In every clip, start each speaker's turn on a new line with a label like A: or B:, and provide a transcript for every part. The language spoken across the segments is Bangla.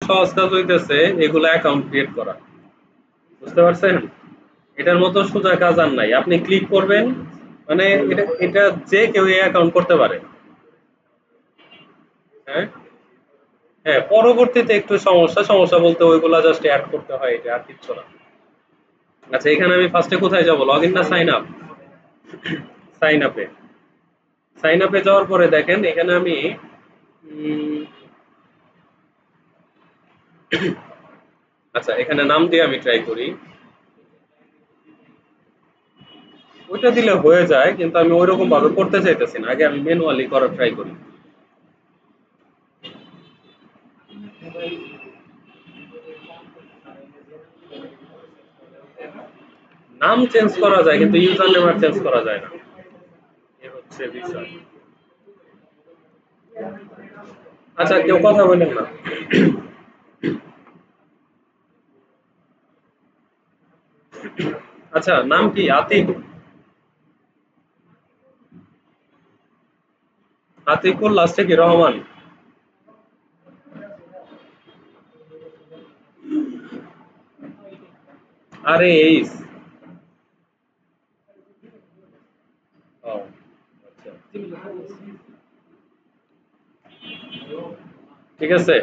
A: সহজ কাজ হইতেছে এগুলো অ্যাকাউন্ট ক্রিয়েট করা। বুঝতে পারছেন? এটার মতো সোজা কাজ আর নাই। আপনি ক্লিক করবেন, মানে এটা যে কেউ এই অ্যাকাউন্ট করতে পারে। হ্যাঁ, হ্যাঁ, পরবর্তীতে একটু সমস্যা বলতে ওইগুলা জাস্ট অ্যাড করতে হয়, এটা আর কিচ্ছু না। আচ্ছা, এখানে আমি ফার্স্টে কোথায় যাব, লগ ইন না সাইন আপ? সাইন আপে। সাইন আপে যাওয়ার পরে দেখেন এখানে আমি আচ্ছা, এখানে নাম দিয়ে আমি ট্রাই করি। ওইটা দিলে হয়ে যায়, কিন্তু আমি ওইরকম ভাবে করতে চাইতেছি না। আগে আমি ম্যানুয়ালি করার ট্রাই করি। নাম চেঞ্জ করা যায়, কিন্তু ইউজার নেম আর চেঞ্জ করা যায় না। এ হচ্ছে বিষয়। আচ্ছা, কেউ কথা বলেন না। আচ্ছা, নাম কি আতিক? আতিকুল, লাস্টে কি রহমান? আরে এইস। ও, আচ্ছা, ঠিক আছে।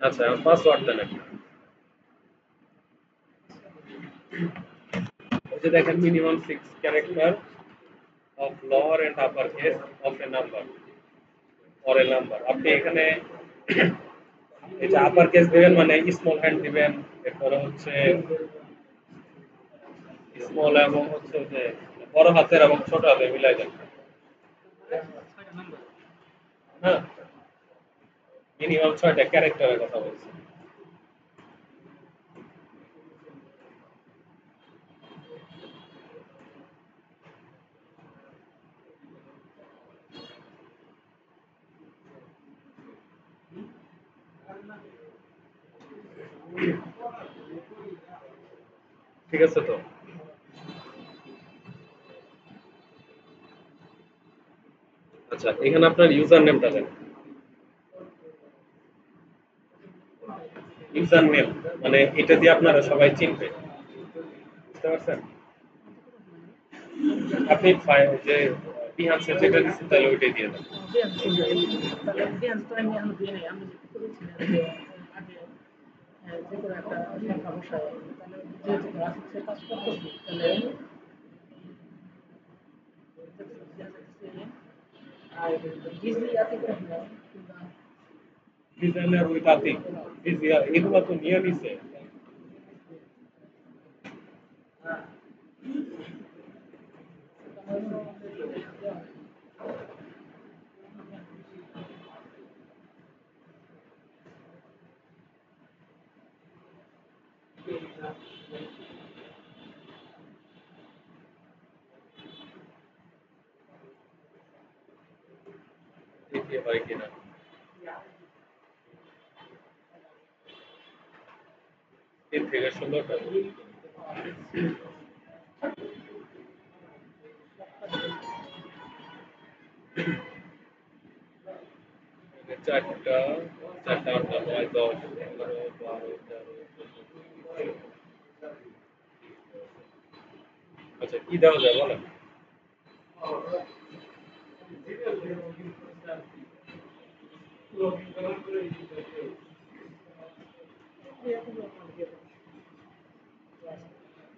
A: আচ্ছা, পাসওয়ার্ড দেন একটা। ওই যে দেখেন minimum 6 character of lower and upper case of A number or a number. আপনি এখানে এই যে আপার কেস দিবেন মানে স্মল হ্যান্ড দিবেন, এরপরে হচ্ছে স্মল এবং হচ্ছে যে বড় হাতের এবং ছোট হাতের মিলাই দেন। হ্যাঁ, মিনিমাম 6টা ক্যারেক্টারের কথা বলছি। ঠিক আছে তো? আচ্ছা, এখানে আপনার ইউজার নেমটা দেন। ইউজার নেম মানে এটা দিয়ে আপনারা সবাই চিনবে। বুঝতে পারছেন? আপনি যে বিহান্সে যেটা দিচ্ছেন তাহলে ওইটাই দিয়ে দেন। ডিজাইনার উইথ আতিক, এগুলো তো নিয়ে নিছে। দেখি হয় কিনা। তিন থেকে 16টা। চারটা, চারটা, আটটা, 9, 10, 11, 12, 13, 14। আচ্ছা, কি দেওয়া যায় বলেন?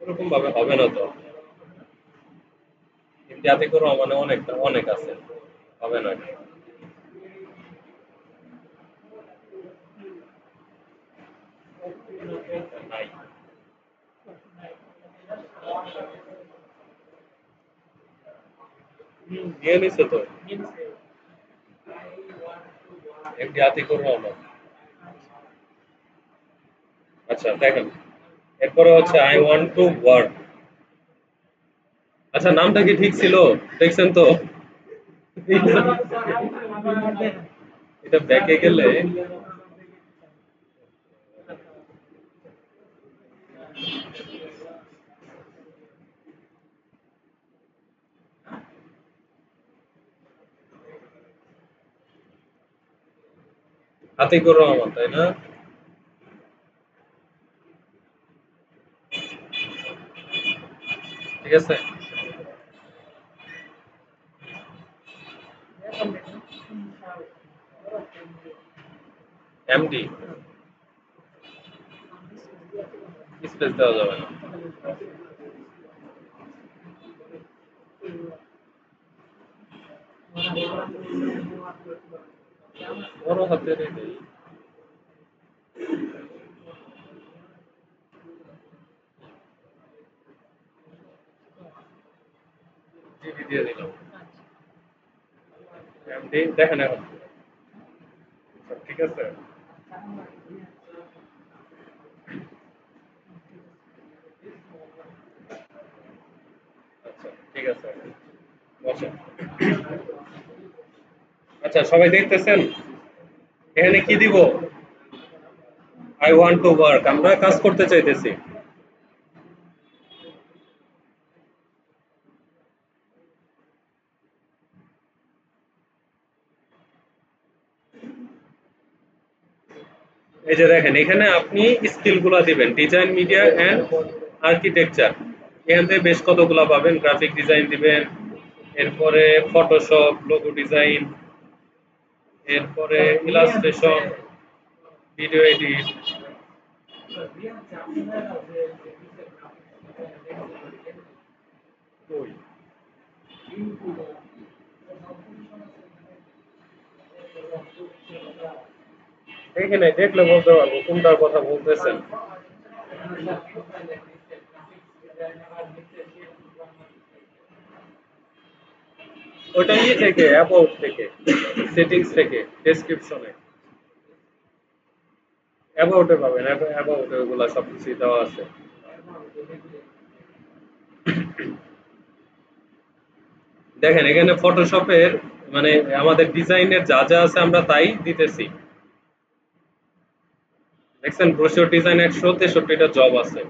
A: ওরকম ভাবে হবে না তো। জাতি করে মানে অনেকটা অনেক আছে, হবে না এটা। নাই। নিয়ে নিছে তো। একটি আতিকুর রহমান। আচ্ছা, দেখেন এরপরে হচ্ছে আই ওয়ান্ট টু ওয়ার্ক। আচ্ছা, নামটা কি ঠিক ছিল? দেখছেন তো? এটা ব্যাকে গেলে আতিকুর রহমান, তাই না? ঠিক আছে। এমডি স্পেস দেওয়া যাবে না। বড় হাতের এটাই জিডি দিয়ে দিলাম। এমডি দেখেন এখন সব ঠিক আছে। আচ্ছা ঠিক আছে, বসেন। আচ্ছা সবাই দেখতেছেন? এখানে কি দিব? আই ওয়ান্ট টু ওয়ার্ক, আমরা কাজ করতে চাইতেছি। এই যে দেখেন এখানে আপনি স্কিল গুলা দিবেন, ডিজাইন, মিডিয়া এন্ড আর্কিটেকচার। এখান থেকে বেশ কতগুলা পাবেন। গ্রাফিক ডিজাইন দিবেন, এরপরে ফটোশপ, লোগো ডিজাইন, এরপরে ইলাস্ট্রেশন, ভিডিও এডিট। এখানে দেখলে বলতে পারবো কোনটার কথা বলতেছেন। ওটা ইয়ে থেকে, অ্যাবাউট থেকে, সেটিংস থেকে, ডেসক্রিপশনে অ্যাবাউটে পাবেন। অ্যাবাউটে ওগুলা সবকিছুই দেওয়া আছে। দেখেন এখানে ফটোশপের মানে আমাদের ডিজাইনের যা যা আছে আমরা তাই দিতেছি। দেখছেন ব্রোশিওর ডিজাইন 163টা জব আছে,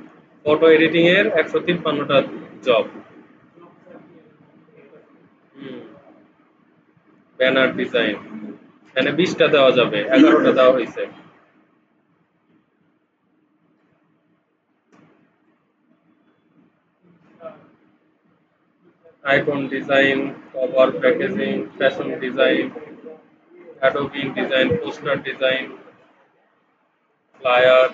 A: ফটো এডিটিং এর 153টা জব। ব্যানার ডিজাইন এখানে 20টা দেওয়া যাবে, 11টা দেওয়া হয়েছে। Icon design, cover packaging, fashion design, Adobe design, poster design, flyer.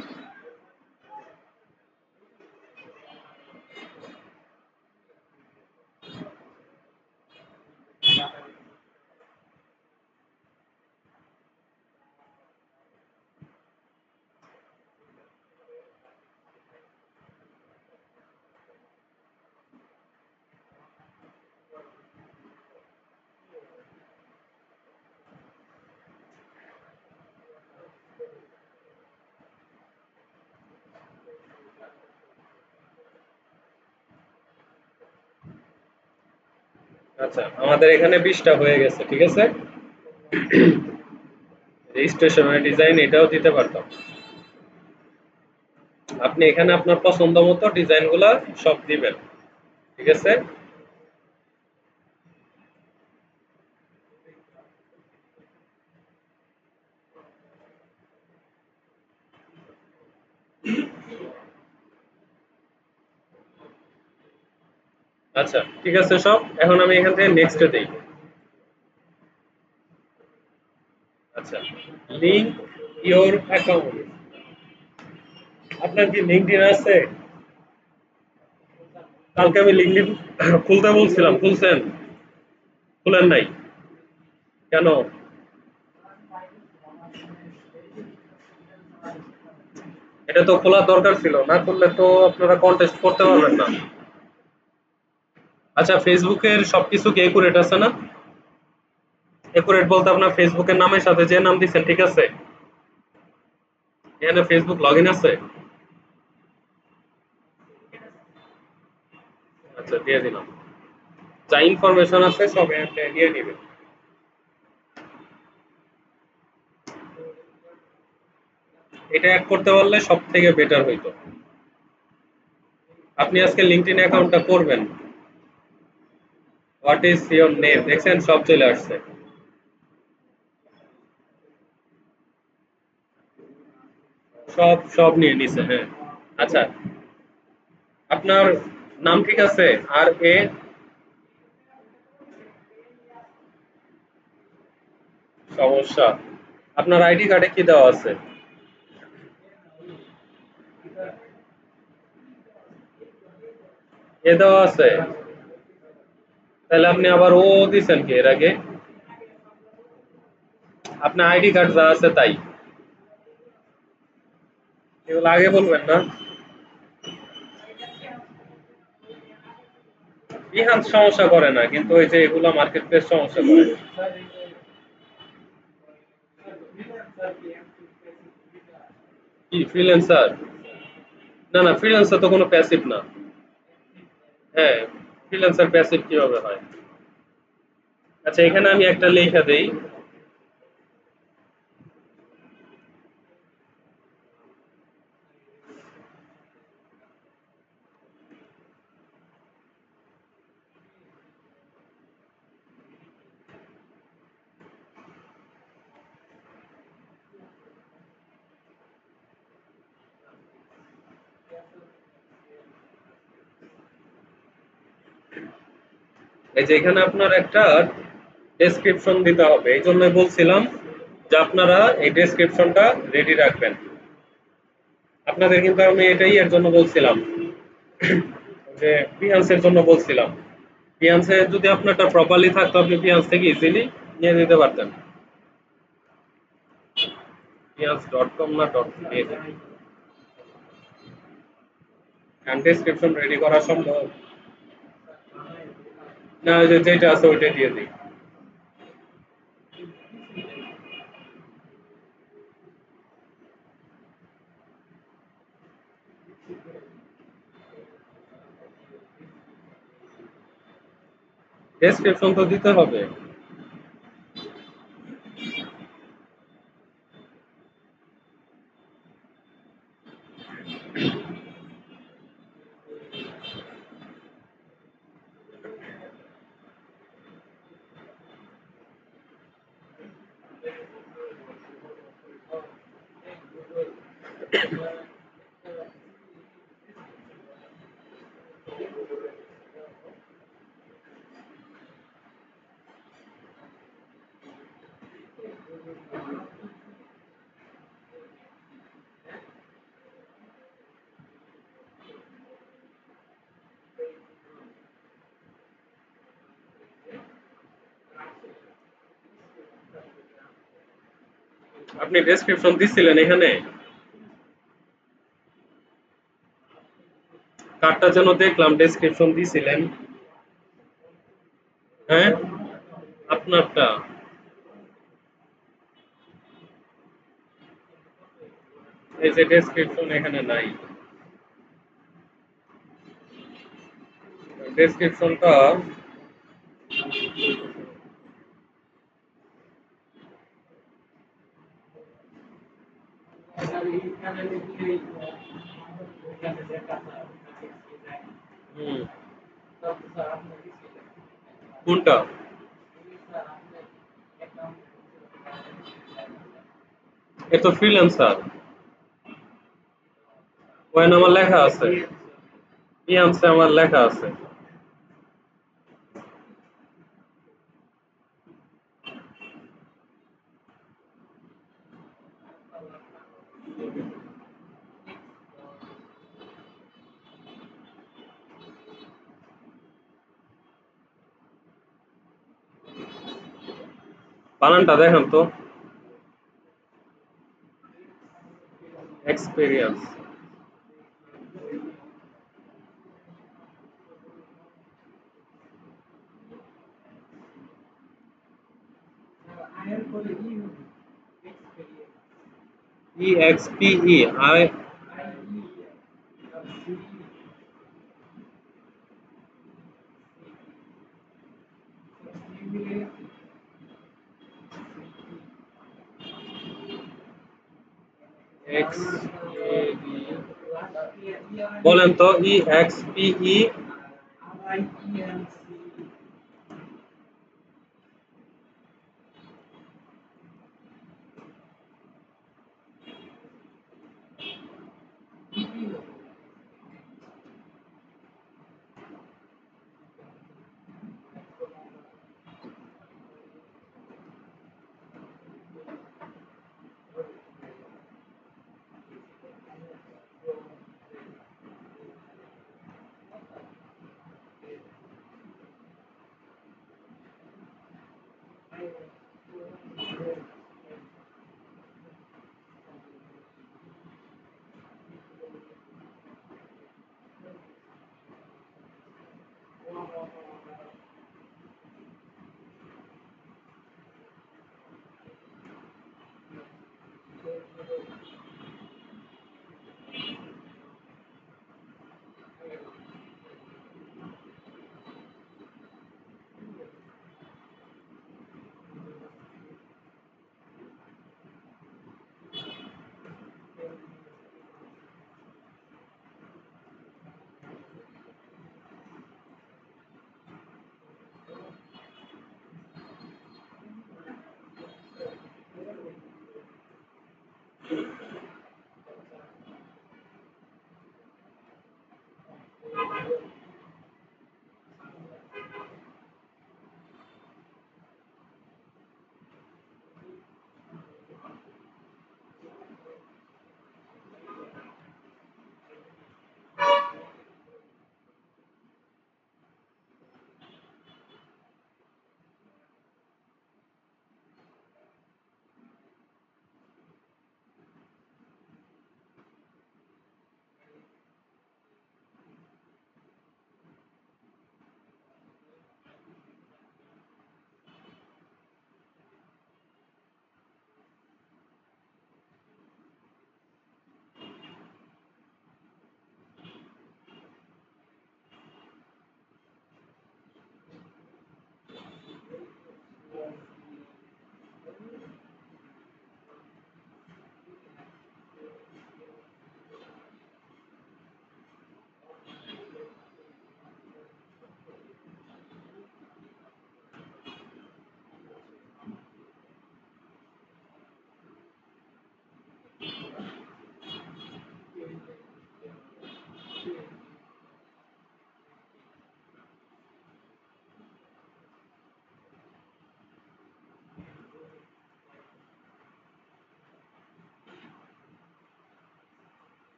A: আচ্ছা আমাদের এখানে 20টা হয়ে গেছে, ঠিক আছে। স্টেশনারি ডিজাইন এটাও দিতে পারতাম। আপনি এখানে আপনার পছন্দ মতো ডিজাইন গুলা সব দিবেন, ঠিক আছে। আচ্ছা ঠিক আছে সব। এখন আমি এখান থেকে নেক্সটে দেই। আচ্ছা, লিংক ইওর অ্যাকাউন্ট। আপনার কি লিঙ্কডইন আছে? কালকে আমি লিঙ্কডইন খুলতে বলছিলাম, খুলছেন? খুলেন নাই কেন? এটা তো খোলার দরকার ছিল, না করলে তো আপনারা কন্টেস্ট করতে পারবেন না। আচ্ছা ফেসবুকের সবকিছু কি একুরেট আছে না? একুরেট বলতে আপনার ফেসবুকের নামের সাথে যে নাম দিচ্ছেন ঠিক আছে? এখানে ফেসবুক লগইন আছে? আচ্ছা দিয়ে দিলাম। যা ইনফরমেশন আছে সব এখানে নিয়ে নিবেন। এটা অ্যাড করতে পারলে সব থেকে বেটার হইতো। আপনি আজকে লিঙ্কডইন অ্যাকাউন্টটা করবেন। হোয়াট ইজ ইওর নেম, দেখছেন সব চলে আসছে। সব সব নিয়ে নিছে, হ্যাঁ। আচ্ছা, আপনার নাম ঠিক আছে? আর এ সমস্যা। আপনার আইডি কার্ডে কি দেওয়া আছে? এ দেওয়া আছে? তাহলে আপনি আবার ও দিছেন কি এর আগে? আপনার আইডি কার্ড যা আছে তাই। এগুলো আগে বলবেন না। বিহান্স সমস্যা করে না, কিন্তু ওই যে এগুলা মার্কেট প্লেস সমস্যা করে। কি ফ্রিল্যান্সার? না না, ফ্রিল্যান্সার তো কোনো প্যাসিভ না। হ্যাঁ, ফ্রিল্যান্সার প্যাসিভ কিভাবে হয়? আচ্ছা, এখানে আমি একটা লেখা দেই। এই যে এখানে আপনার একটা ডেসক্রিপশন দিতে হবে, এই জন্য বলছিলাম যে আপনারা এই ডেসক্রিপশনটা রেডি রাখবেন। আপনাদের কিন্তু আমি এটাই এর জন্য বলছিলাম যে ফিনান্সের জন্য বলছিলাম। ফিনান্সে যদি আপনারটা প্রপারলি থাকতো, আপনি ফিনান্স থেকে ইজিলি নিয়ে নিতে পারতেন। ফিনান্স.com না ডট নিয়ে যেতে, কারণ ডেসক্রিপশন রেডি করা সম্ভব না। ওই যে যেটা আছে ওইটাই দিয়ে দিই। ডেসক্রিপশন তো দিতে হবে। আপনি ডেসক্রিপশন দিছিলেন এখানে? কার্ডটা যেন দেখলাম ডেসক্রিপশন দিছিলেন। হ্যাঁ, আপনারটা। এই যে ডেসক্রিপশন এখানে নাই। ডেসক্রিপশনটা হুম, কোনটা? এ তো ফ্রিল্যান্সার, ওখানে আমার লেখা আছে, ফিয়ান্সে আমার লেখা আছে। বানানটা দেখেন তো। Experience. E x P E I. X বলেন তো, ই এক্স পি ই।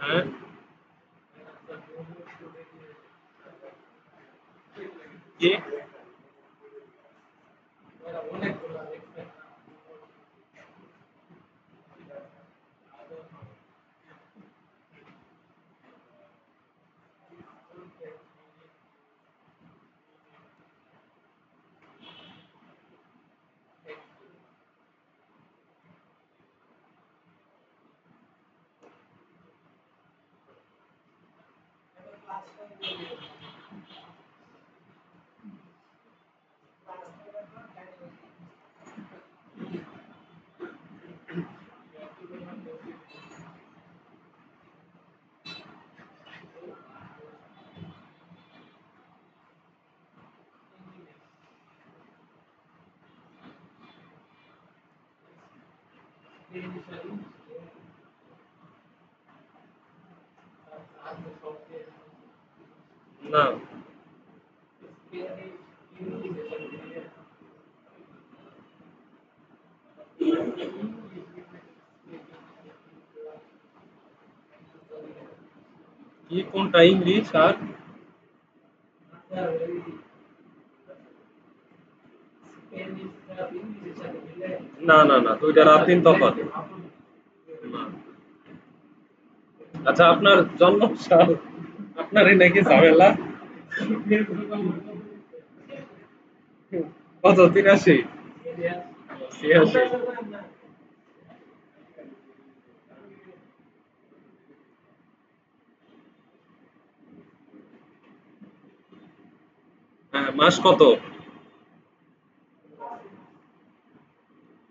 A: হ্যাঁ কি না কি কোনটা ইংলিশ আর না না না দুইটা রাত দিন তফাৎ না। আচ্ছা আপনার জন্ম সাল আপনারই নাকি ঝামেলা কত 83 86 হ্যাঁ মাস কত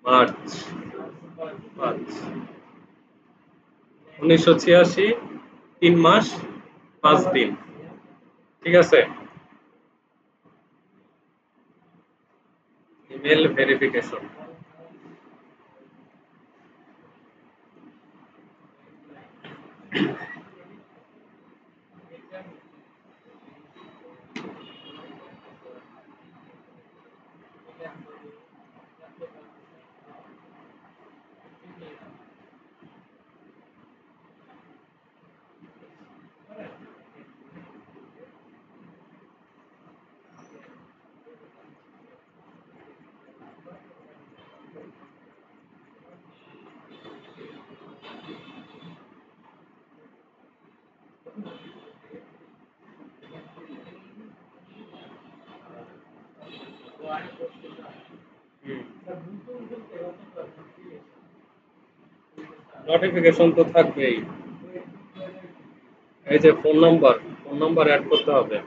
A: মার্চ 5 1986 3 মাস 5 দিন ঠিক আছে ইমেল ভেরিফিকেশন নোটিফিকেশন তো থাকবেই এই যে ফোন নাম্বার অ্যাড করতে হবে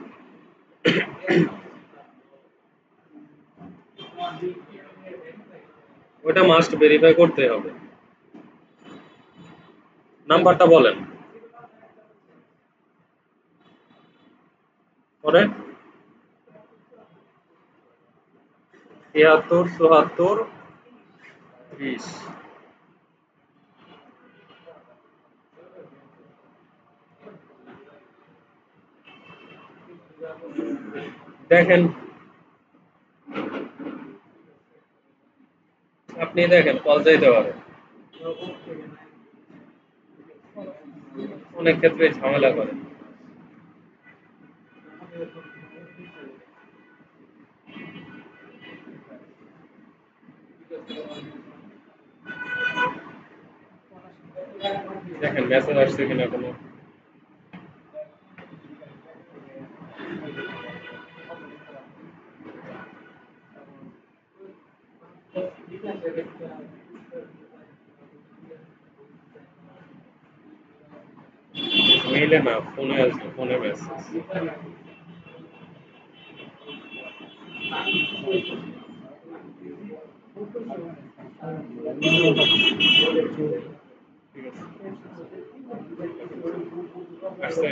A: ওটা মাস্ট ভেরিফাই করতে হবে নাম্বারটা বলেন পরে 73 74 30 দেখেন আপনি দেখেন কল যাইতে পারে অনেক ক্ষেত্রে ঝামেলা করে দেখেন মেসেজ আসছে কিনা কোনো মেইলে না ফোনে আসবে ফোনে মেসেজ ঠিক আছে আসছে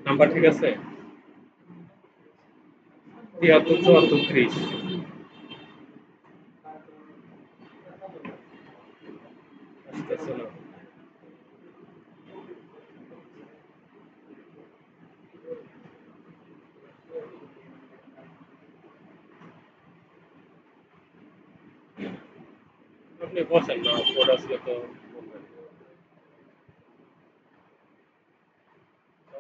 A: নাম্বার ঠিক আছে 73 74 30 আসতেছে না আপনি বসেন না, কোড আসলে তো বলবেন।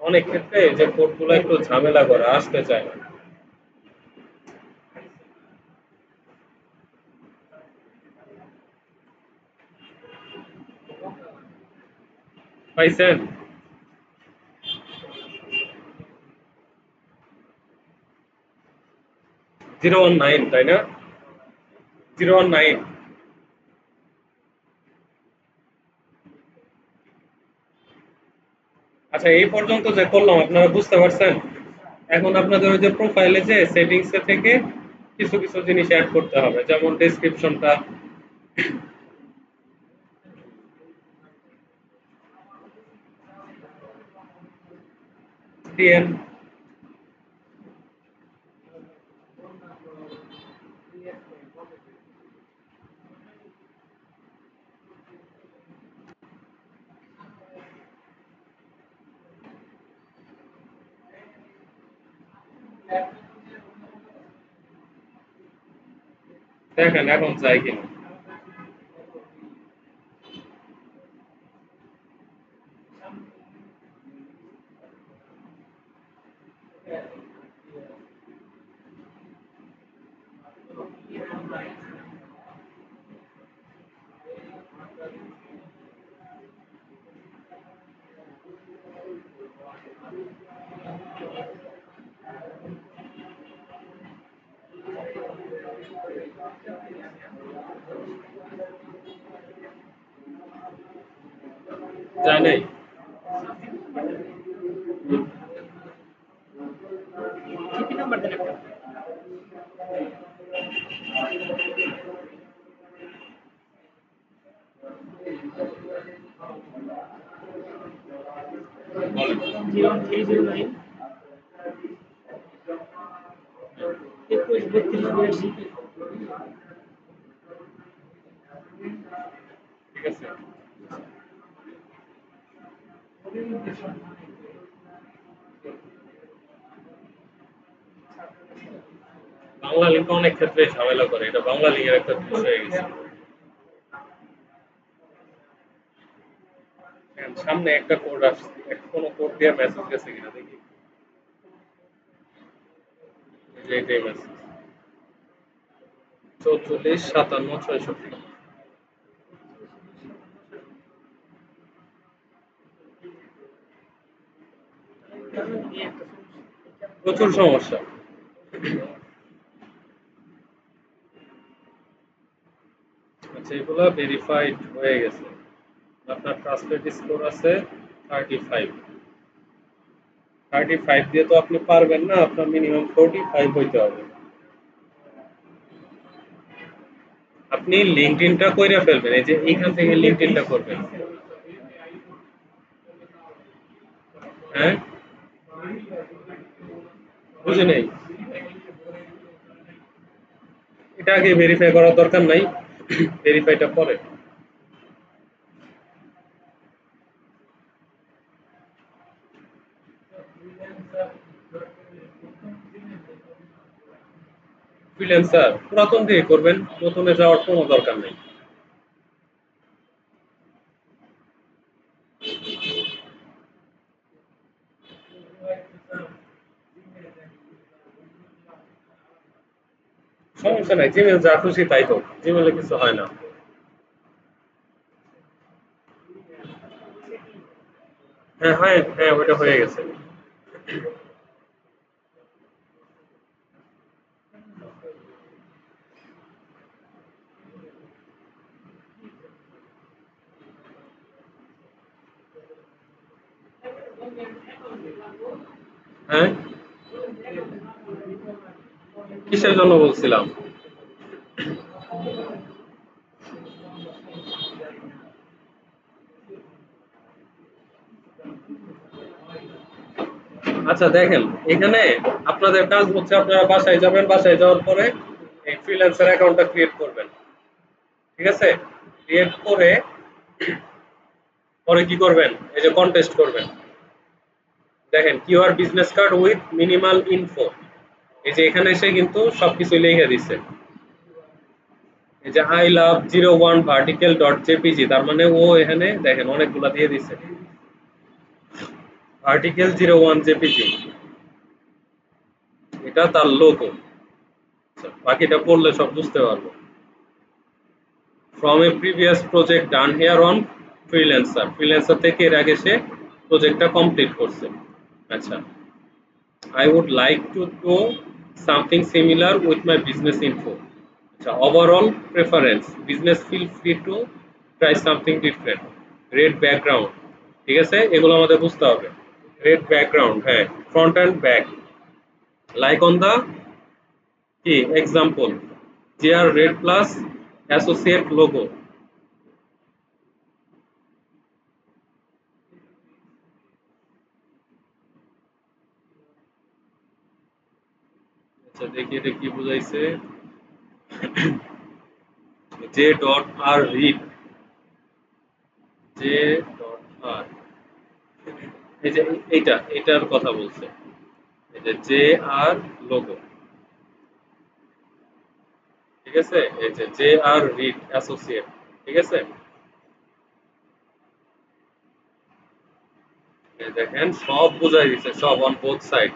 A: অনেক ক্ষেত্রে যে কোডগুলো একটু ঝামেলা করে আসতে চায় না। পাইছেন? 019 তাই না? 019। আচ্ছা, এই পর্যন্ত যে করলাম আপনারা বুঝতে পারছেন? এখন আপনাদের ওই যে প্রোফাইলে যে সেটিংস এ থেকে কিছু কিছু জিনিস অ্যাড করতে হবে, যেমন ডেসক্রিপশনটা দিয়েন। দেখেন এখন যায় কিনা। যায় নাই।
B: জিপি নাম্বার দেন একটা।
A: বলেন।
B: 01309 21 32 82।
A: ঠিক আছে। বাংলা লিঙ্ক অনেক ক্ষেত্রে ঝামেলা করে, এটা বাংলা লিঙ্কের একটা দোষ হয়ে গেছে। সামনে একটা কোড আসছে, কোনো কোড দিয়ে মেসেজ গেছে কিনা দেখি। এই যে এটাই মেসেজ 44 57 66। প্রচুর সমস্যা। আচ্ছা, এগুলো ভেরিফাইড হয়ে গেছে। আপনার ট্রাস্টেড স্কোর আছে 35। 35 দিয়ে তো আপনি পারবেন না, আপনার মিনিমাম 45 হইতে হবে। আপনি লিঙ্কডইনটা কইরা ফেলবেন, এই যে এইখান থেকে লিঙ্কডইনটা করবেন। হ্যাঁ, বুঝে নেই। এটা আগে ভেরিফাই করার দরকার নাই, ভেরিফাইটা পরে। ফ্রিল্যান্সার পুরাতন দিয়ে করবেন, নতুনে যাওয়ার কোনো দরকার নেই। সমস্যা নাই, জিমেল যা খুশি তাই হোক, জিমেলে কিছু হয় না। হ্যাঁ হ্যাঁ হ্যাঁ, ওইটা হয়ে গেছে। হ্যাঁ, কিসের জন্য বলছিলাম? আচ্ছা দেখেন, এখানে আপনাদের কাজ হচ্ছে আপনারা বাসায় যাবেন, বাসায় যাওয়ার পরে এই ফ্রিল্যান্সার অ্যাকাউন্টটা ক্রিয়েট করবেন। ঠিক আছে? ক্রিয়েট করে পরে কি করবেন, এই যে কন্টেস্ট করবেন। দেখেন QR business card with minimal info, এই যে এখানে এসে কিন্তু সবকিছু লিখে দিচ্ছে। এই যে I love 01 vertical dot JPG, তার মানে ও এখানে দেখেন অনেকগুলা দিয়ে দিছে ভার্টিক্যাল 01 জেপিজি, এটা তার লোগো। বাকিটা পড়লে সব বুঝতে পারবো। From a previous project done here on freelancer, freelancer থেকে এর আগে সে প্রজেক্টটা কমপ্লিট করছে। আচ্ছা, I would like to do something similar with my business info. আচ্ছা, overall preference, business feel free to try something different. Red background, ঠিক আছে, এগুলো আমাদের বুঝতে হবে। রেড ব্যাকগ্রাউন্ড, হ্যাঁ, front and back, like on the কি example, JR red plus associate logo. আচ্ছা দেখি এটা কি বুঝাইছে। J dot R read, J dot R, এই যে এটার কথা বলছে, এই যে জে আর লোগো, ঠিক আছে, এই যে জে আর রিড অ্যাসোসিয়েট, ঠিক আছে। এই দেখেন সব বুঝাই দিছে, সব on both side,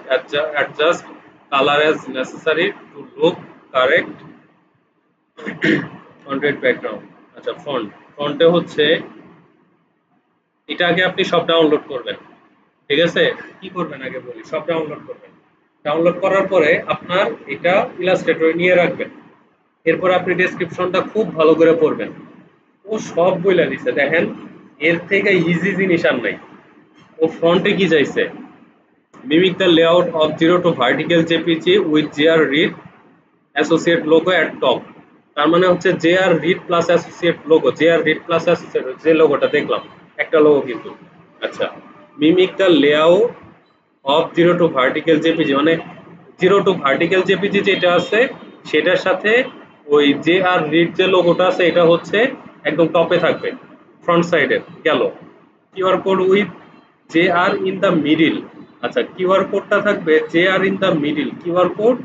A: adjust colour as necessary to look correct on red background. আচ্ছা ফন্টে হচ্ছে, এটা আগে আপনি সব ডাউনলোড করবেন, ঠিক আছে। কি করবেন আগে বলি, সব ডাউনলোড করবেন। ডাউনলোড করার পরে আপনার এটা ইলাস্ট্রেটরে নিয়ে রাখবেন। এরপর আপনি ডেসক্রিপশনটা খুব ভালো করে পড়বেন। ও সব বইলা দিছে দেখেন, এর থেকে ইজি জিনিস আর নাই। ও ফ্রন্টে কি চাইছে, mimic the layout of 0 to vertical jpg with jr read associate logo at top। তার মানে হচ্ছে jr read plus associate logo, jr read plus associate যে লোগোটা দেখলাম, একটা লোগো কিন্তু। আচ্ছা, mimic the layout of 0 to vertical jpg মানে 0 to vertical jpg যেটা আছে সেটার সাথে ওই jr read যে লোগোটা আছে এটা হচ্ছে একদম টপে থাকবে, ফ্রন্ট সাইডে গেল। QR code with JR in the middle. আচ্ছা, কিউআর কোডটা থাকবে JR in the middle. QR code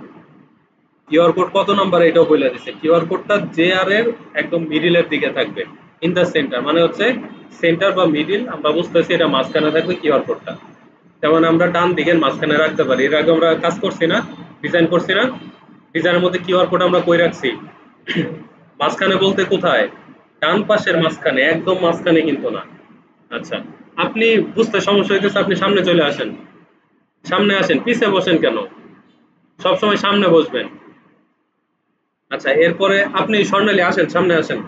A: কত নাম্বার এটাও বলে দিছে। কিউআর কোডটা JR এর একদম মিডিলের দিকে থাকবে। ইন দ্য সেন্টার মানে হচ্ছে সেন্টার বা মিডিল, আমরা বুঝতেছি এটা মাঝখানে থাকবে কিউআর কোডটা। যেমন আমরা ডান দিকের মাঝখানে রাখতে পারি। এর আগে আমরা কাজ করছি না, ডিজাইন করছি না, ডিজাইনের মধ্যে কিউআর কোড আমরা কই রাখছি মাঝখানে বলতে কোথায়, ডান পাশের মাঝখানে, একদম মাঝখানে কিন্তু না। আচ্ছা, আপনি বুঝতে সমস্যা হইতেছে, আপনি সামনে চলে আসেন, সামনে আসেন, পিছে বসেন কেন, সবসময় সামনে বসবেন। আচ্ছা, এরপরে আপনি স্বর্ণালী আসেন, সামনে আসেন।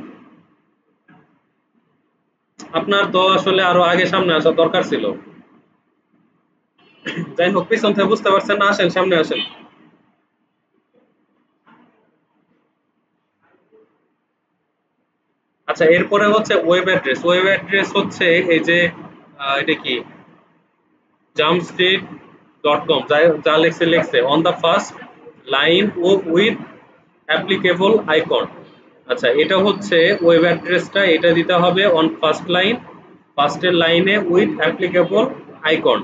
A: আপনার তো আসলে আরো আগে সামনে আসা দরকার ছিল। যাই হোক, পিছন থেকে বুঝতে পারছেন না, আসেন সামনে আসেন। আচ্ছা, এরপরে হচ্ছে ওয়েব অ্যাড্রেস। ওয়েব অ্যাড্রেস হচ্ছে এই যে এটা কি jumpstreet.com, যা লেখছে লেখছে অন দ্য ফার্স্ট লাইন ও উইথ অ্যাপ্লিকেবল আইকন। আচ্ছা, এটা হচ্ছে ওয়েব অ্যাড্রেসটা, এটা দিতে হবে অন ফার্স্ট লাইন, ফার্স্টের লাইনে উইথ অ্যাপ্লিকেবল আইকন।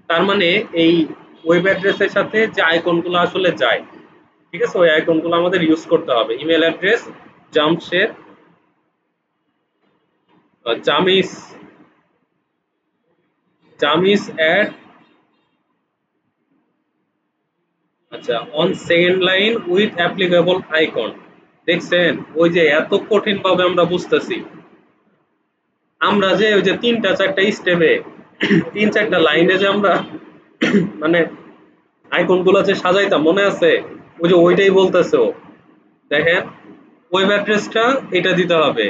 A: তার মানে এই ওয়েব অ্যাড্রেসের সাথে যে আইকনগুলো আসলে যায়, ঠিক আছে, ওই আইকনগুলো আমাদের ইউজ করতে হবে। ইমেল অ্যাড্রেস জামশেদ জামিস জামিস অ্যাট, আচ্ছা, on second line with applicable icon. দেখছেন, ওই যে এত কঠিন ভাবে আমরা বুঝতেছি, আমরা যে ওই যে তিনটা চারটা স্টেপে তিন চারটা লাইনে যে আমরা মানে আইকন গুলো যে সাজাইতাম, মনে আছে, ওই যে ওইটাই বলতেছে ও। দেখেন, ওয়েব অ্যাড্রেসটা এটা দিতে হবে,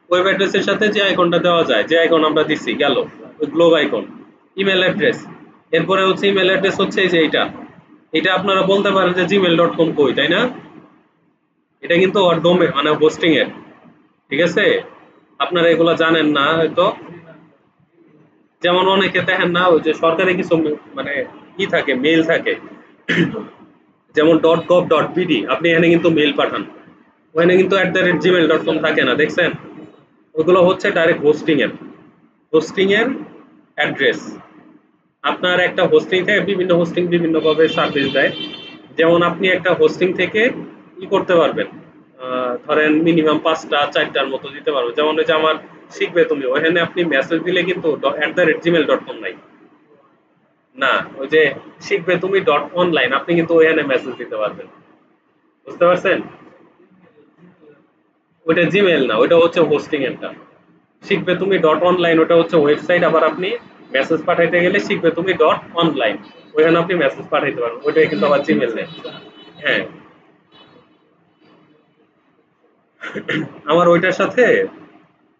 A: ওয়েব অ্যাড্রেসের সাথে যে আইকনটা দেওয়া যায়, যে আইকন আমরা দিছি গেল ওই গ্লোব আইকন। ইমেল অ্যাড্রেস, এরপরে হচ্ছে ইমেল অ্যাড্রেস হচ্ছে এই যে এইটা, এটা আপনারা বলতে পারেন যে gmail.com কই, তাই না? এটা কিন্তু ওর ডোমেন মানে হোস্টিং এর, ঠিক আছে। আপনারা এগুলা জানেন না হয়তো, যেমন অনেকে দেখেন না ওই যে সরকারি কিছু মানে ই থাকে, মেইল থাকে, যেমন .gov.bd, আপনি এখানে কিন্তু মেইল পাঠান, ওখানে কিন্তু @gmail.com থাকে না, দেখছেন? ওগুলো হচ্ছে ডাইরেক্ট হোস্টিং এর অ্যাড্রেস। আপনার একটা হোস্টিং থেকে বিভিন্ন হোস্টিং বিভিন্নভাবে সার্ভিস দেয়। যেমন আপনি একটা হোস্টিং থেকে কি করতে পারবেন, ধরেন মিনিমাম 5টা 4টার মতো দিতে পারবো। যেমন ওই যে আমার শিখবে তুমি, ওখানে আপনি মেসেজ দিলে কিন্তু @gmail.com নাই। না, ওই যে শিখবে তুমি .online আপনি কিন্তু ওখানে মেসেজ দিতে পারবেন। বুঝতে পারছেন? ওইটা জিমেইল না, ওইটা হচ্ছে হোস্টিং একটা। শিখবে তুমি .online ওটা হচ্ছে ওয়েবসাইট, আবার আপনি মেসেজ পাঠাইতে গেলে শিখবে তুমি .online ওইখানে আপনি মেসেজ পাঠাইতে পারবেন। ওইটাই কিন্তু আবার জিমেইল নেই। হ্যাঁ, আমার ওইটার সাথে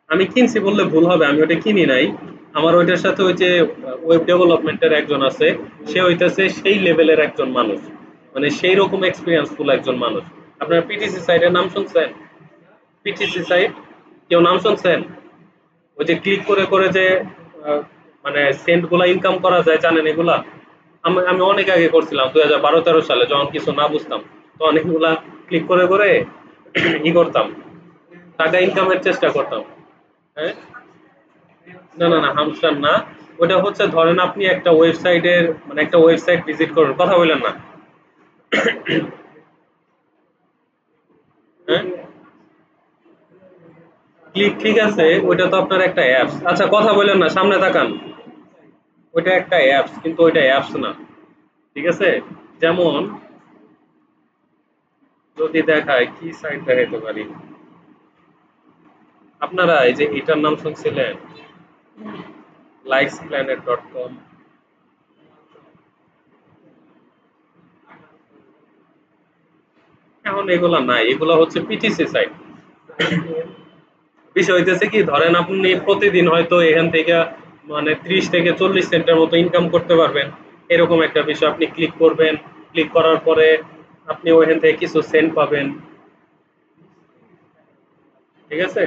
A: আমি কিনছি বললে ভুল হবে, আমি ওটা কিনি নাই। আমার ওইটার সাথে ওই যে ওয়েব ডেভেলপমেন্টের একজন আছে, সে হইতেছে সেই লেভেলের একজন মানুষ, মানে সেই রকম এক্সপিরিয়েন্সফুল একজন মানুষ। আপনার পিটিসি সাইটের নাম শুনছেন? পিটিসি সাইট কেউ নাম শুনছেন? ওই যে ক্লিক করে করে যে আহ, মানে সেন্ট গুলা ইনকাম করা যায়, জানেন এগুলা? আমি অনেক আগে করছিলাম 2012-13 সালে, যখন কিছু না বুঝতাম তো অনেকগুলা ক্লিক করে করে ই করতাম, টাকা ইনকামের চেষ্টা করতাম। হ্যাঁ, না না না, হামস্টার না। ওটা হচ্ছে ধরেন আপনি একটা ওয়েবসাইটের মানে একটা ওয়েবসাইট ভিজিট করুন, কথা বললেন না। হ্যাঁ, ক্লিক ঠিক আছে, ওইটা তো আপনার একটা অ্যাপস। আচ্ছা কথা বললেন না, সামনে তাকান। ওইটা একটা অ্যাপস, কিন্তু ওইটা অ্যাপস না। ঠিক আছে? যেমন যদি দেখায়, কি সাইট দেখাইতে পারি, আপনারা এই যে এটার নাম শুনছিলেন, likesplanet.com? এখন এগুলা নাই, এগুলা হচ্ছে পিটিসি সাইট। বিষয় হইতেছে কি, ধরেন আপনি প্রতিদিন হয়তো এখান থেকে মানে 30 থেকে 40 সেন্টের মতো ইনকাম করতে পারবেন, এরকম একটা বিষয়। আপনি ক্লিক করবেন, ক্লিক করার পরে আপনি ওইখান থেকে কিছু সেন্ট পাবেন। ঠিক আছে?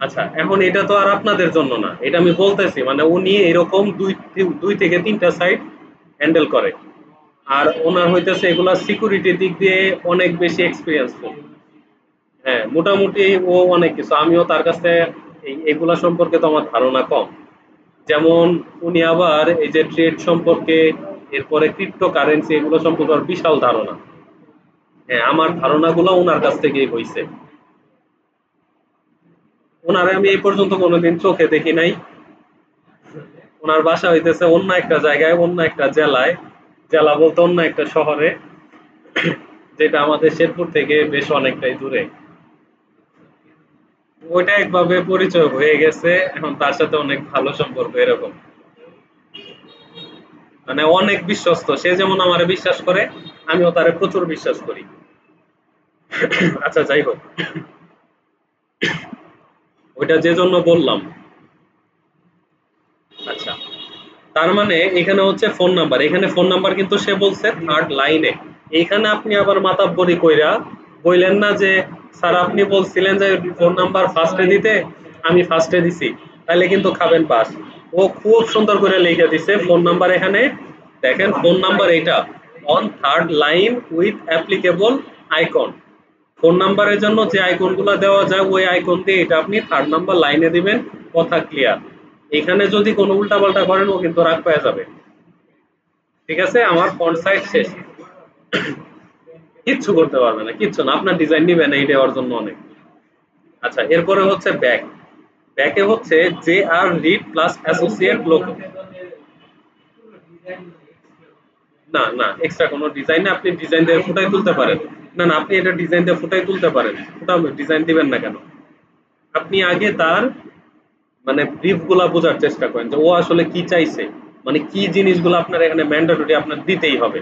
A: আচ্ছা, এখন এটা তো আর আপনাদের জন্য না, এটা আমি বলতেছি মানে উনি এরকম দুই থেকে 3টা সাইট হ্যান্ডেল করে। আর ওনার হইতেছে এগুলা সিকিউরিটির দিক দিয়ে অনেক বেশি এক্সপিরিয়েন্সফুল। হ্যাঁ, মোটামুটি ও অনেক কিছু, আমিও তার কাছে এগুলা সম্পর্কে তো আমার ধারণা কম। যেমন উনি আবার এই যে ট্রেড সম্পর্কে, এরপরে ক্রিপ্টো কারেন্সি এগুলো সম্পর্কে ওর বিশাল ধারণা। হ্যাঁ, আমার ধারণাগুলো ওনার কাছ থেকেই হইছে। ওনারে আমি এই পর্যন্ত কোনোদিন চোখে দেখি নাই। ওনার বাসা হইতেছে অন্য একটা জায়গায়, অন্য একটা জেলায়, জেলা বলতে অন্য একটা শহরে, যেটা আমাদের শেরপুর থেকে বেশ অনেকটাই দূরে। ওইটা একভাবে পরিচয় হয়ে গেছে, এখন তার সাথে অনেক ভালো সম্পর্ক এরকম। মানে অনেক বিশ্বস্ত, সে যেমন আমারে বিশ্বাস করে, আমিও তারে প্রচুর বিশ্বাস করি। আচ্ছা যাই হোক, ওইটা যে জন্য বললাম। আচ্ছা, তার মানে এখানে হচ্ছে ফোন নাম্বার, এখানে ফোন নাম্বার কিন্তু সে বলছে 3rd লাইনে। এইখানে আপনি আবার মাতাব্বরি কইরা বললেন না যে স্যার আপনি বলছিলেন যে ফোন নাম্বার ফার্স্টে দিতে, আমি ফার্স্টে দিছি, তাহলে কিন্তু খাবেন বাস। ও খুব সুন্দর করে লিখে দিছে ফোন নাম্বার এখানে। দেখেন ফোন নাম্বার এটা, on 3rd line with applicable icon. Phone নাম্বারের জন্য যে আইকনগুলো দেওয়া যায় ওই আইকন দিয়ে এটা আপনি 3rd নাম্বার লাইনে দিবেন। কথা ক্লিয়ার। এখানে যদি কোনো উল্টাপাল্টা করেন ও কিন্তু রাগ পেয়ে যাবে। ঠিক আছে? আমার ফন্ট সাইজ শেষ। কিচ্ছু করতে পারবে না, কিচ্ছু না, আপনার ডিজাইন নিবেন এই দেওয়ার জন্য অনেক। আচ্ছা, এরপরে হচ্ছে ব্যাক। ব্যাকে হচ্ছে J R read plus associate logo. না না, এক্সট্রা কোনো ডিজাইন না, আপনি ডিজাইন দিয়ে ফুটাই তুলতে পারেন। না না, আপনি এটা ডিজাইন দিয়ে ফুটাই তুলতে পারেন, ফুটা ডিজাইন দিবেন না কেন? আপনি আগে তার মানে ব্রিফ গুলা বোঝার চেষ্টা করেন যে ও আসলে কি চাইছে, মানে কি জিনিসগুলো আপনার এখানে ম্যান্ডেটরি আপনার দিতেই হবে।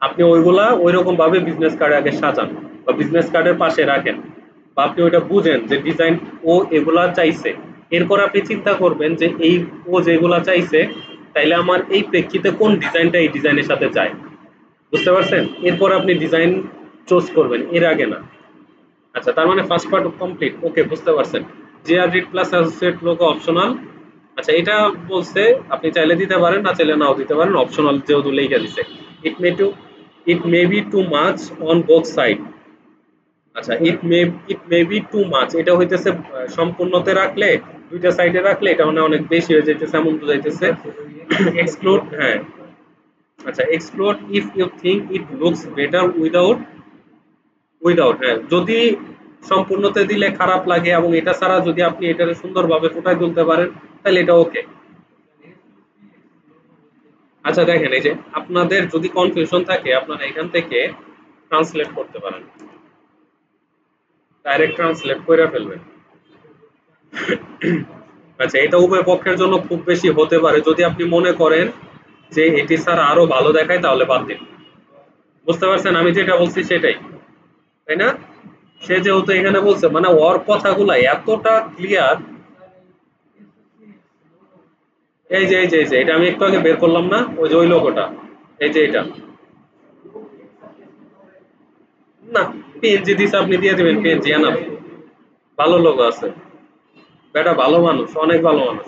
A: আপনি ওইগুলা ওইরকম ভাবে বিজনেস কার্ডে আগে সাজান বা বিজনেস কার্ডের পাশে রাখেন, বা আপনি ওইটা বুঝেন যে ডিজাইন ও এগুলা চাইছে। এরপর আপনি চিন্তা করবেন যে এই ও যেগুলা চাইছে, তাইলে আমার এই প্রেক্ষিতে কোন ডিজাইনটা এই ডিজাইনের সাথে যায়। বুঝতে পারছেন? এরপর আপনি ডিজাইন চুজ করবেন, এর আগে না। আচ্ছা, তার মানে ফার্স্ট পার্ট কমপ্লিট। ওকে, বুঝতে পারছেন। GR read plus associate logo optional. আচ্ছা, এটা বলছে আপনি চাইলে দিতে পারেন, না চাইলে নাও দিতে পারেন, অপশনাল যেহেতু লেখা দিছে। It may to it may be too much on both side. আচ্ছা, it may be too much, এটা হইতেছে সম্পূর্ণতে রাখলে, দুইটা সাইডে রাখলে এটা মানে অনেক বেশি হয়ে যাইতেছে, এমন বুঝাইতেছে। এক্সক্লুড, হ্যাঁ। আচ্ছা, exclude if you think it looks better without, হ্যাঁ, যদি সম্পূর্ণতে দিলে খারাপ লাগে, এবং এটা ছাড়া যদি আপনি এটারে সুন্দরভাবে ফুটায় তুলতে পারেন তাহলে এটা ওকে। আচ্ছা দেখেন, এই যে আপনাদের যদি কনফিউশন থাকে আপনারা এখান থেকে ট্রান্সলেট করতে পারেন, ডাইরেক্ট ট্রান্সলেট করে ফেলবেন। আচ্ছা, এটা উভয় পক্ষের জন্য খুব বেশি হতে পারে, যদি আপনি মনে করেন যে এটি স্যার আরো ভালো দেখায় তাহলে বাদ দিন। বুঝতে পারছেন আমি যেটা বলছি সেটাই, তাই না? সে যেহেতু এখানে বলছে, মানে ওর কথাগুলা এতটা ক্লিয়ার। এই যে এটা আমি একটু আগে বের করলাম না, ওই যে ওই লোগোটা, এই যে এটা। না, পিএনজি দিছে, আপনি দিয়ে দিবেন পিএনজি, না ভালো লোগো আছে, বেটা ভালো মানুষ, অনেক ভালো মানুষ।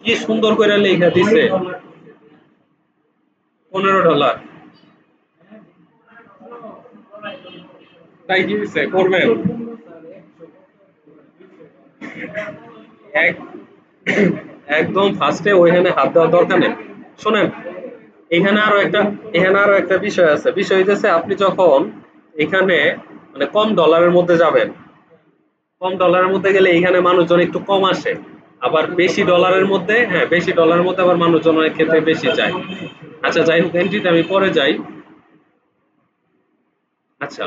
A: কি সুন্দর করে লেখা দিছে, $15। তাই কি হয়েছে, করবেন? এক একদম ফার্স্টে ওইখানে হাত দেওয়ার দরকার নেই। শোনেন, এখানে আরো একটা বিষয় আছে। বিষয় হইতেছে আপনি যখন এখানে মানে কম ডলারের মধ্যে যাবেন, কম ডলারের মধ্যে গেলে এখানে মানুষজন একটু কম আসে। আবার বেশি ডলারের মধ্যে, হ্যাঁ বেশি ডলারের মধ্যে আবার মানুষজন অনেক ক্ষেত্রে বেশি যায়। আচ্ছা যাই হোক, এন্ট্রিতে আমি পরে যাই। আচ্ছা,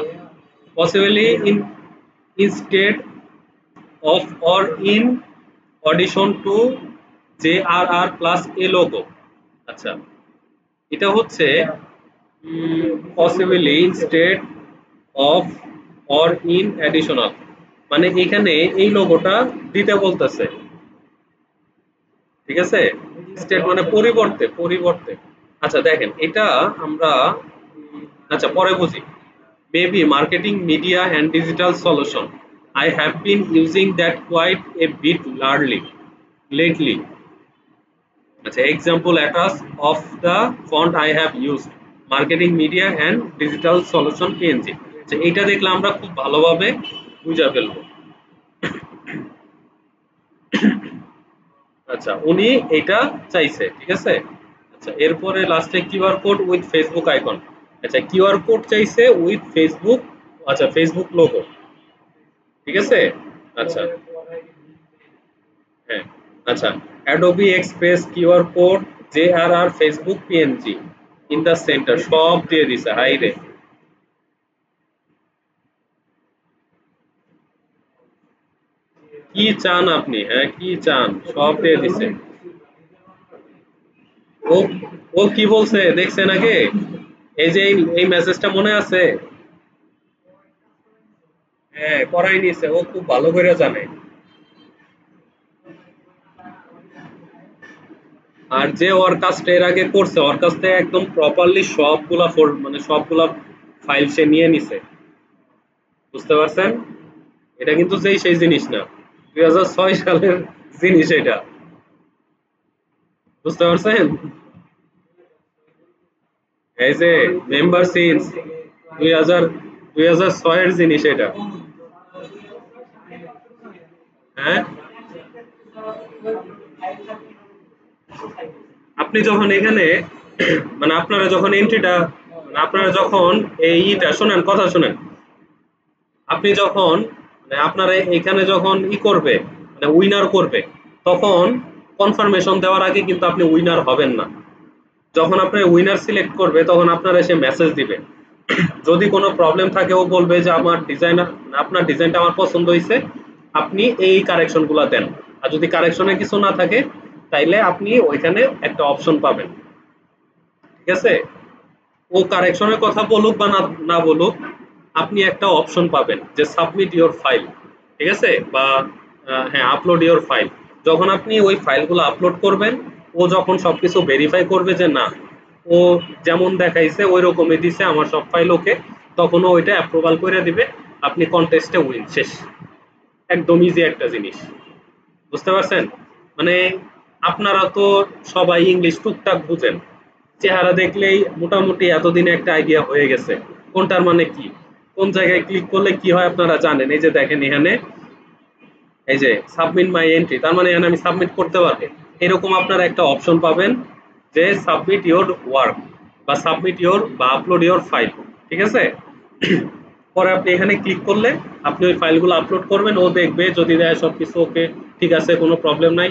A: possibly in instead of or in addition to JRR plus a logo. আচ্ছা, এটা হচ্ছে possibly instead of or in additional, মানে এখানে এই লোগোটা দিতে বলতেছে, ঠিক আছে? স্টেট মানে পরিবর্তে, পরিবর্তে। আচ্ছা দেখেন, এটা আমরা আচ্ছা পরে বুঝি। Maybe marketing media and digital solution, I have been using that quite a bit lately. আচ্ছা, example attach of the font I have used, marketing media and digital solution PNG। আচ্ছা, এইটা দেখলে আমরা খুব ভালোভাবে বুঝা ফেলবো। আচ্ছা, উনি এটা চাইছে, ঠিক আছে? আচ্ছা, এরপরে লাস্টে QR code with Facebook icon. আচ্ছা, কিউআর কোড চাইছে উইথ ফেসবুক, আচ্ছা ফেসবুক লোগো, ঠিক আছে? আচ্ছা, হ্যাঁ, আচ্ছা, Adobe express QR code JRR Facebook PNG in the centre, সব দিয়ে দিছে। হাই রে, কি চান আপনি? হ্যাঁ কি চান, সব দিয়ে দিছে। ও ও কি বলছে দেখছেন আগে? এই যে এই মেসেজটা মনে আছে? হ্যাঁ করাই নিছে, ও খুব ভালো করে জানে। আর যে ওর কাজটা এর আগে করছে, ওর কাছ থেকে একদম প্রপারলি সবগুলা মানে সবগুলা ফাইল সে নিয়ে নিছে। বুঝতে পারছেন? এটা কিন্তু সেই জিনিস না, 2006 সালের জিনিস এটা। বুঝতে পারছেন? এই যে মেম্বার সিন্স 2006 এর জিনিস এটা। হ্যাঁ, আপনি যখন এখানে মানে আপনারা যখন এন্ট্রিটা, মানে আপনারা যখন এইটা শোনেন, কথা শোনেন, আপনি যখন মানে আপনারা এখানে যখন করবে, মানে উইনার করবে, তখন কনফার্মেশন দেওয়ার আগে কিন্তু আপনি উইনার হবেন না। যখন আপনি উইনার সিলেক্ট করবে তখন আপনারা এসে মেসেজ দিবে। যদি কোনো প্রবলেম থাকে ও বলবে যে আমার ডিজাইন, আপনার ডিজাইনটা আমার পছন্দ হয়েছে, আপনি এই কারেকশনগুলো দেন। আর যদি কারেকশনে কিছু না থাকে তাইলে আপনি ওইখানে একটা অপশন পাবেন, ঠিক আছে? ও কারেকশনের কথা বলুক বা না না বলুক, আপনি একটা অপশন পাবেন যে সাবমিট ইওর ফাইল, ঠিক আছে? বা হ্যাঁ আপলোড ইওর ফাইল। যখন আপনি ওই ফাইলগুলো আপলোড করবেন, ও যখন সবকিছু ভেরিফাই করবে যে না, ও যেমন দেখাইছে ওই রকমই দিছে, আমার সব ফাইল ওকে, তখন ও ওইটা অ্যাপ্রুভাল করে দিবে। আপনি কন্টেস্টে উইন, শেষ। একদম ইজি একটা জিনিস। বুঝতে পারছেন? মানে আপনারা তো সবাই ইংলিশ টুকটাক বুঝেন, চেহারা দেখলেই মোটামুটি এতদিনে একটা আইডিয়া হয়ে গেছে কোনটার মানে কি, কোন জায়গায় ক্লিক করলে কি হয় আপনারা জানেন। এই যে দেখেন এখানে, এই যে সাবমিট মাই এন্ট্রি, তার মানে এখানে আমি সাবমিট করতে পারবো। এরকম আপনারা একটা অপশন পাবেন যে সাবমিট ইওর ওয়ার্ক বা সাবমিট ইওর বা আপলোড ইওর ফাইল, ঠিক আছে? পরে আপনি এখানে ক্লিক করলে আপনি ওই ফাইলগুলো আপলোড করবেন, ও দেখবে, যদি দেয় সবকিছু ওকে, ঠিক আছে, কোনো প্রবলেম নাই,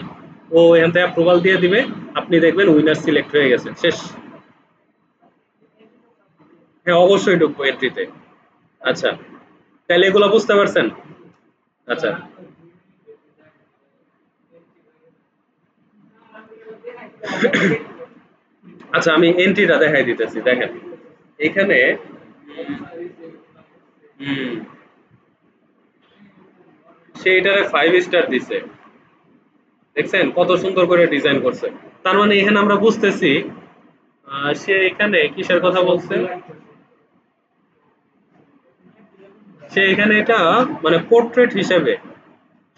A: ও এখান থেকে অ্যাপ্রুভাল দিয়ে দিবে, আপনি দেখবেন উইনার সিলেক্ট হয়ে গেছে, শেষ। হ্যাঁ অবশ্যই ঢুকবো এন্ট্রিতে। আচ্ছা, তাহলে এগুলো বুঝতে পারছেন? আচ্ছা আচ্ছা, আমি এন্ট্রিটা দেখাই দিতেছি, দেখেন এখানে হুম, সে এটারে 5 স্টার দিছে, দেখছেন কত সুন্দর করে ডিজাইন করছে। তার মানে এখানে আমরা বুঝতেছি সে এখানে কিসের কথা বলছে, সে এখানে এটা মানে পোর্ট্রেট হিসেবে,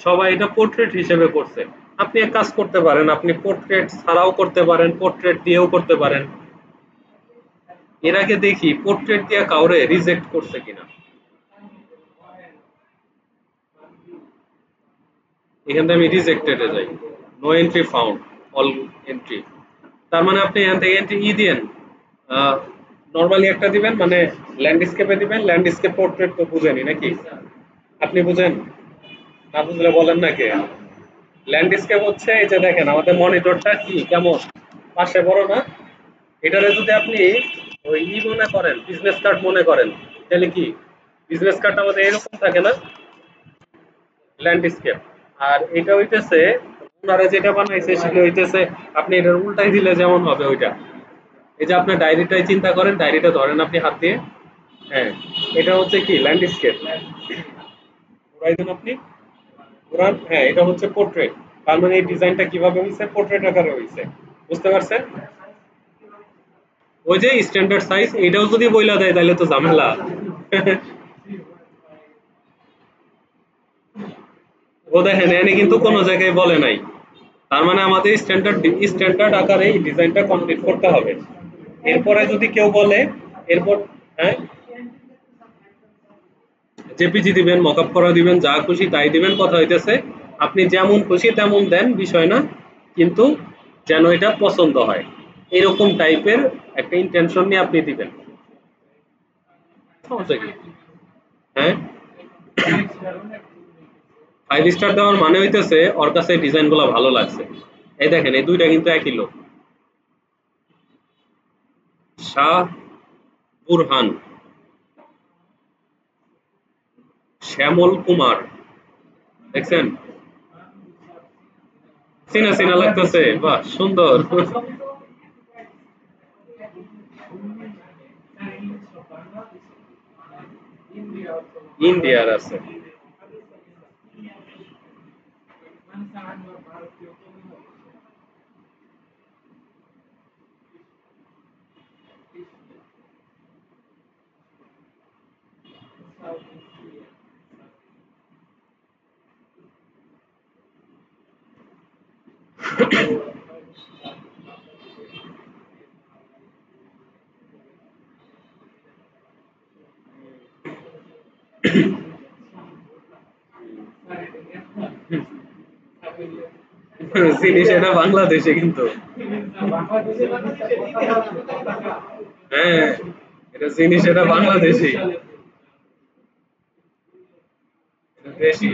A: সবাই এটা পোর্ট্রেট হিসেবে করছে। আপনি এক কাজ করতে পারেন, আপনি পোর্ট্রেট ছাড়াও করতে পারেন, পোর্ট্রেট দিয়েও করতে পারেন। এর আগে দেখি পোর্ট্রেট দিয়ে কাউরে রিজেক্ট করছে কিনা। এখান থেকে আমি রিজেক্টেড এ যাই, no entry found, all entry. তার মানে আপনি এখান থেকে এন্ট্রি দিবেন, নরমালি একটা দিবেন, মানে ল্যান্ডস্কেপে দিবেন, ল্যান্ডস্কেপ পোর্ট্রেট তো বুঝেনি নাকি, আপনি বুঝেন? না বুঝলে বলেন না কে। ল্যান্ডস্কেপ হচ্ছে এই যে দেখেন আমাদের মনিটরটা কি কেমন পাশে বড় না, এটারে যদি আপনি ওই মনে করেন, বিজনেস কার্ড মনে করেন, তাহলে কি বিজনেস কার্ডটা আমাদের এরকম থাকে না, ল্যান্ডস্কেপ। আর এটা হইতেছে ওনারা যেটা বানাইছে সেটা হইতেছে, আপনি এটার উল্টাই দিলে যেমন হবে ওইটা, এই যে আপনার ডায়েরিটাই চিন্তা করেন, ডায়েরিটা ধরেন আপনি হাত দিয়ে, হ্যাঁ, এটা হচ্ছে কি ল্যান্ডস্কেপ, ঘুরাই দেন আপনি, ঘুরান, হ্যাঁ এটা হচ্ছে পোর্ট্রেট। তার মানে এই ডিজাইনটা কিভাবে হয়েছে, পোর্ট্রেট আকারে হয়েছে, বুঝতে পারছেন? ওই যে স্ট্যান্ডার্ড সাইজ, এটাও যদি বইলা দেয় তাহলে তো ঝামেলা। ও দেখেন এনে কিন্তু কোনো জায়গায় বলে নাই, তার মানে আমাদের স্ট্যান্ডার্ড আকারে এই ডিজাইনটা কমপ্লিট করতে হবে। এরপরে যদি কেউ বলে, এরপর, হ্যাঁ, জেপিজি দিবেন, মকআপ করা দিবেন, যা খুশি তাই দিবেন, কথা হইতেছে আপনি যেমন খুশি তেমন দেন, বিষয় না, কিন্তু যেন এটা পছন্দ হয়, এরকম টাইপের একটা ইন্টেনশন নিয়ে আপনি দিবেন, সমস্যা কি? হ্যাঁ, 5 স্টার দেওয়ার মানে হইতেছে ওর কাছে ডিজাইন গুলো ভালো লাগছে। এই দেখেন এই দুইটা কিন্তু একই লোক, শাহ বুরহান, শ্যামল কুমার, দেখছেন? চিনা চিনা লাগতেছে, বাহ সুন্দর। ইন্ডিয়ার আছে। জিনিস এটা বাংলাদেশে কিন্তু, হ্যাঁ এটা জিনিস এটা বাংলাদেশি, এটা দেশি।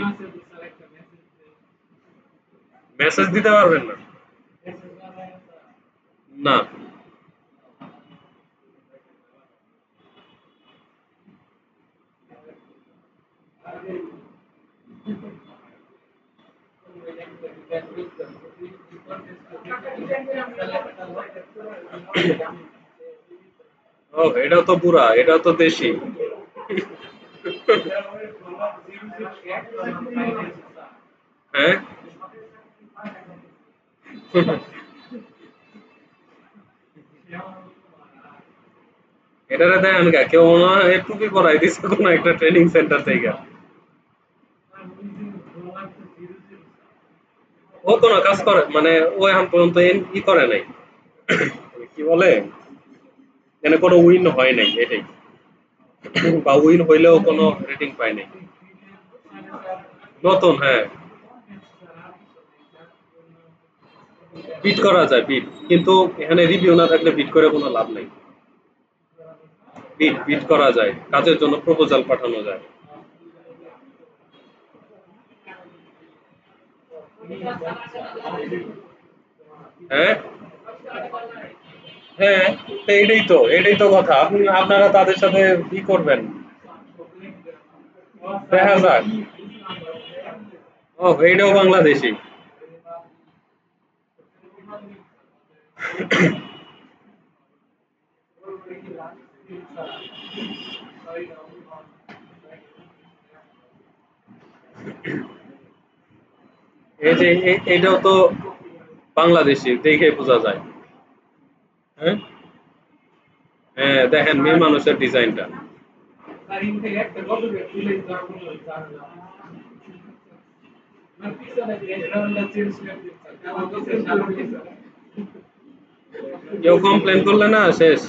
A: মেসেজ দিতে পারবেন না? না। ও এটাও তো বুড়া, এটাও তো দেশি। হ্যাঁ, এটারে দেখেন গা, কেউ মনে হয় টুপি পরাই দিচ্ছে কোনো একটা ট্রেনিং সেন্টার থেকে। ও কোনো কাজ করে মানে, ও এখন পর্যন্ত ই করে নাই, কি বলে, মানে কোনো উইন হয় নাই এটাই, বা উইন হইলেও কোনো রেটিং পায় নাই। নতুন, হ্যাঁ, বিট করা যায় বিট, কিন্তু এখানে রিভিউ না থাকলে বিট করে কোনো লাভ নাই। বিট বিট করা যায়, কাজের জন্য প্রপোজাল পাঠানো যায়। হ্যাঁ হ্যাঁ, তো এটাই তো কথা, আপনারা তাদের সাথে কি করবেন, দেখা যাক। ও, এইটাও বাংলাদেশি। এই যে এইটাও তো বাংলাদেশি, দেখে বোঝা যায়। হ্যাঁ হ্যাঁ, দেখেন মেয়ে মানুষের ডিজাইনটা। কেউ কমপ্লেন করলে না শেষ।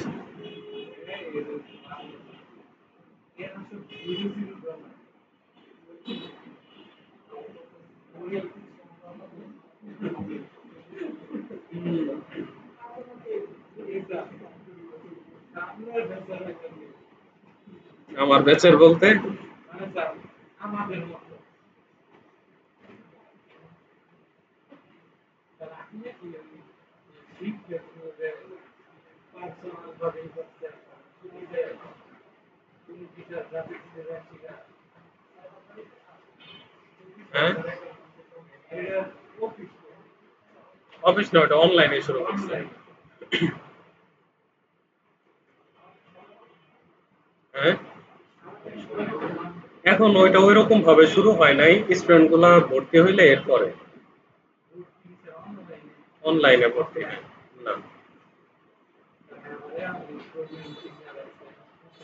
A: আমার ব্যাচের বলতে হ্যাঁ, অফিস না, ওটা অনলাইনে শুরু করছে। হ্যাঁ, এখন ওইটা ওইরকম ভাবে শুরু হয় নাই, স্টুডেন্ট গুলা ভর্তি হইলে এরপরে অনলাইনে ভর্তি হয়। না।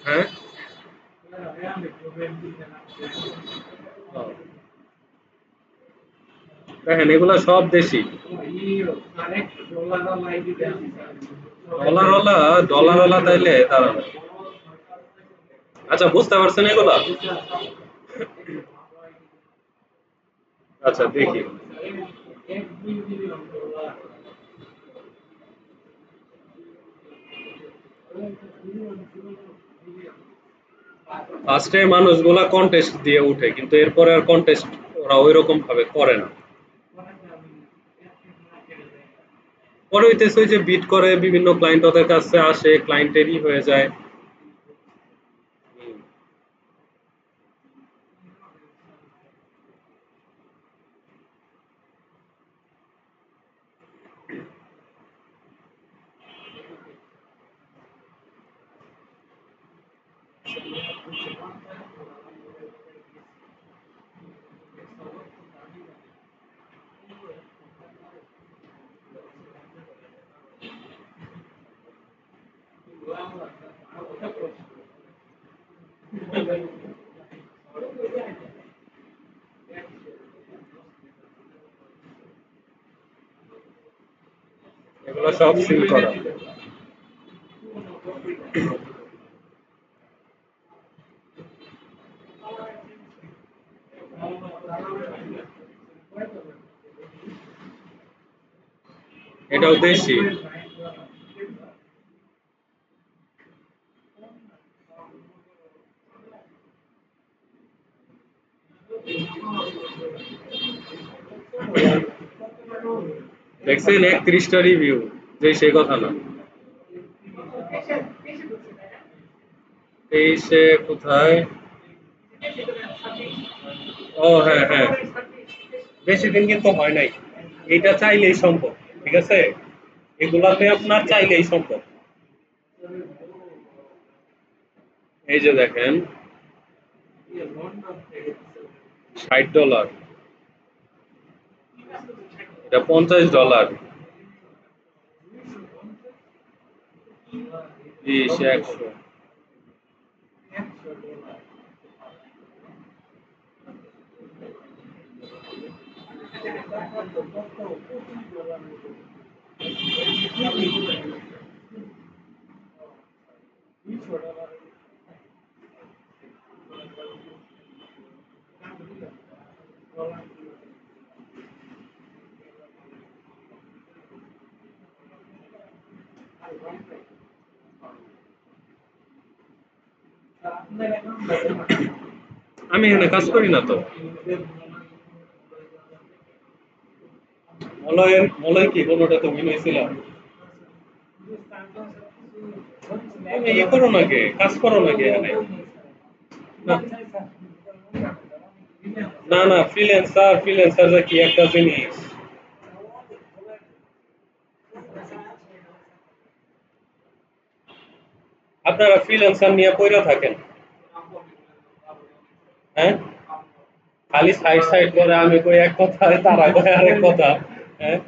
A: হ্যাঁ। ও, দেখেন এগুলা সব দেশি। ডলারওয়ালা, ডলারওয়ালা তাইলে দাঁড়ানো। আচ্ছা, বুঝতে পারছেন এগুলা? আচ্ছা, দেখি। ফার্স্টে মানুষগুলা কন্টেস্ট দিয়ে উঠে, কিন্তু এরপরে আর কন্টেস্ট ওরা ওইরকম ভাবে করে না। পরে হইতেছে ওই যে বিট করে বিভিন্ন ক্লায়েন্ট ওদের কাছে আসে, ক্লায়েন্টেরই হয়ে যায়। হুম। এগুলো সব সিল করা। এটাও দেশি। দেখছেন 31টা রিভিউ, যে সে কথা না। 23-এ কোথায়? ও হ্যাঁ হ্যাঁ, বেশি দিন কিন্তু হয় নাই। এটা চাইলেই সম্ভব, ঠিক আছে, এগুলাতে আপনার চাইলেই সম্ভব। এই যে দেখেন, $60, এটা $50, 20, 100। আমি এখানে কাজ করি না তো। মলয় কি কোনোটা তুমি নিয়েছিলাম? তুমি ইয়ে করো নাকি, কাজ করো নাকি এখানে? না না না, ফ্রিল্যান্সার যে কি একটা জিনিস। আপনারা ফ্রিল্যান্সার নিয়ে পইরা থাকেন, হ্যাঁ? খালি সাইড সাইড করে আমি কই এক কথা, তারা কয় আরেক কথা, হ্যাঁ?